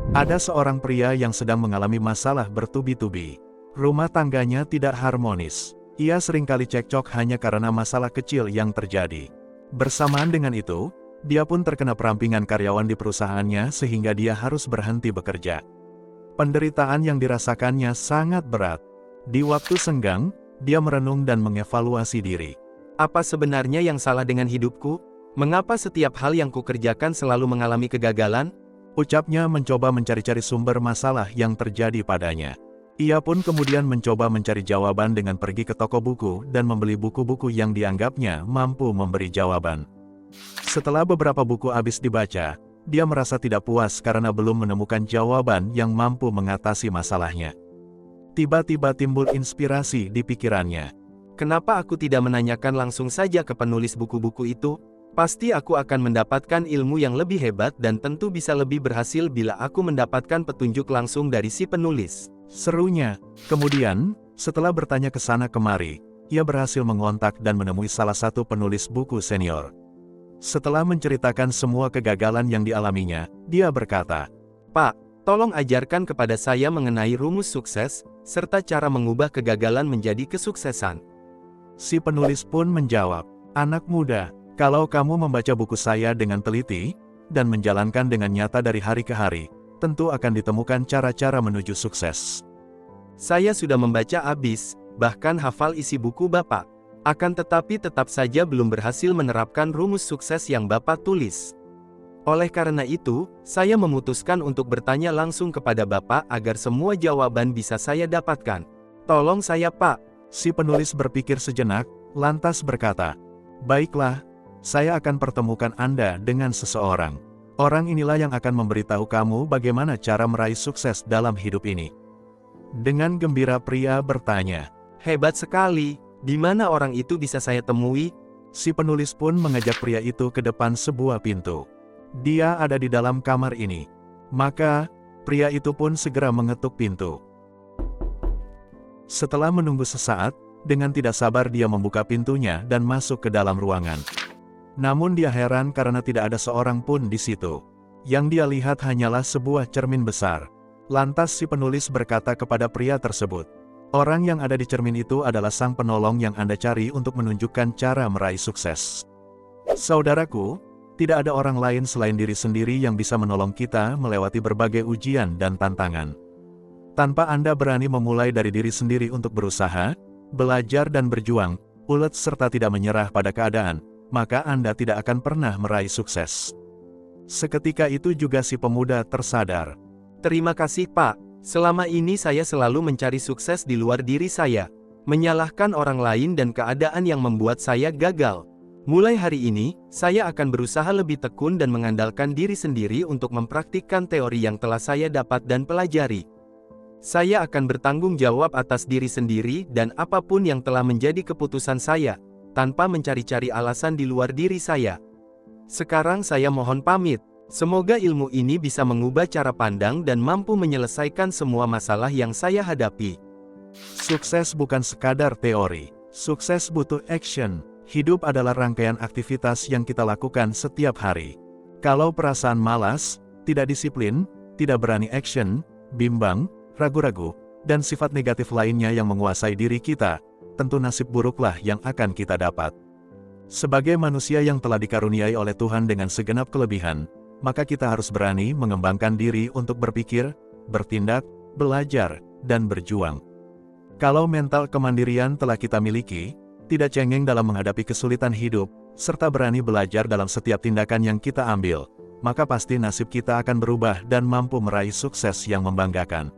Ada seorang pria yang sedang mengalami masalah bertubi-tubi. Rumah tangganya tidak harmonis. Ia seringkali cekcok hanya karena masalah kecil yang terjadi. Bersamaan dengan itu, dia pun terkena perampingan karyawan di perusahaannya sehingga dia harus berhenti bekerja. Penderitaan yang dirasakannya sangat berat. Di waktu senggang, dia merenung dan mengevaluasi diri. Apa sebenarnya yang salah dengan hidupku? Mengapa setiap hal yang kukerjakan selalu mengalami kegagalan? Ucapnya mencoba mencari-cari sumber masalah yang terjadi padanya. Ia pun kemudian mencoba mencari jawaban dengan pergi ke toko buku dan membeli buku-buku yang dianggapnya mampu memberi jawaban. Setelah beberapa buku habis dibaca, dia merasa tidak puas karena belum menemukan jawaban yang mampu mengatasi masalahnya. Tiba-tiba timbul inspirasi di pikirannya. Kenapa aku tidak menanyakan langsung saja ke penulis buku-buku itu? Pasti aku akan mendapatkan ilmu yang lebih hebat dan tentu bisa lebih berhasil bila aku mendapatkan petunjuk langsung dari si penulis. Serunya. Kemudian, setelah bertanya ke sana kemari, ia berhasil mengontak dan menemui salah satu penulis buku senior. Setelah menceritakan semua kegagalan yang dialaminya, dia berkata, "Pak, tolong ajarkan kepada saya mengenai rumus sukses, serta cara mengubah kegagalan menjadi kesuksesan." Si penulis pun menjawab, "Anak muda, kalau kamu membaca buku saya dengan teliti, dan menjalankan dengan nyata dari hari ke hari, tentu akan ditemukan cara-cara menuju sukses." Saya sudah membaca habis, bahkan hafal isi buku Bapak. Akan tetapi tetap saja belum berhasil menerapkan rumus sukses yang Bapak tulis. Oleh karena itu, saya memutuskan untuk bertanya langsung kepada Bapak agar semua jawaban bisa saya dapatkan. Tolong saya, Pak. Si penulis berpikir sejenak, lantas berkata, "Baiklah, saya akan pertemukan Anda dengan seseorang. Orang inilah yang akan memberitahu kamu bagaimana cara meraih sukses dalam hidup ini." Dengan gembira pria bertanya, "Hebat sekali. Di mana orang itu bisa saya temui?" Si penulis pun mengajak pria itu ke depan sebuah pintu. "Dia ada di dalam kamar ini." Maka, pria itu pun segera mengetuk pintu. Setelah menunggu sesaat, dengan tidak sabar dia membuka pintunya dan masuk ke dalam ruangan. Namun dia heran karena tidak ada seorang pun di situ. Yang dia lihat hanyalah sebuah cermin besar. Lantas si penulis berkata kepada pria tersebut, "Orang yang ada di cermin itu adalah sang penolong yang Anda cari untuk menunjukkan cara meraih sukses." Saudaraku, tidak ada orang lain selain diri sendiri yang bisa menolong kita melewati berbagai ujian dan tantangan. Tanpa Anda berani memulai dari diri sendiri untuk berusaha, belajar dan berjuang, ulet serta tidak menyerah pada keadaan, maka Anda tidak akan pernah meraih sukses. Seketika itu juga si pemuda tersadar. "Terima kasih, Pak. Selama ini saya selalu mencari sukses di luar diri saya, menyalahkan orang lain dan keadaan yang membuat saya gagal. Mulai hari ini, saya akan berusaha lebih tekun dan mengandalkan diri sendiri untuk mempraktikkan teori yang telah saya dapat dan pelajari. Saya akan bertanggung jawab atas diri sendiri dan apapun yang telah menjadi keputusan saya, tanpa mencari-cari alasan di luar diri saya. Sekarang saya mohon pamit. Semoga ilmu ini bisa mengubah cara pandang dan mampu menyelesaikan semua masalah yang saya hadapi." Sukses bukan sekadar teori. Sukses butuh action. Hidup adalah rangkaian aktivitas yang kita lakukan setiap hari. Kalau perasaan malas, tidak disiplin, tidak berani action, bimbang, ragu-ragu, dan sifat negatif lainnya yang menguasai diri kita, tentu nasib buruklah yang akan kita dapat. Sebagai manusia yang telah dikaruniai oleh Tuhan dengan segenap kelebihan, maka kita harus berani mengembangkan diri untuk berpikir, bertindak, belajar, dan berjuang. Kalau mental kemandirian telah kita miliki, tidak cengeng dalam menghadapi kesulitan hidup, serta berani belajar dalam setiap tindakan yang kita ambil, maka pasti nasib kita akan berubah dan mampu meraih sukses yang membanggakan.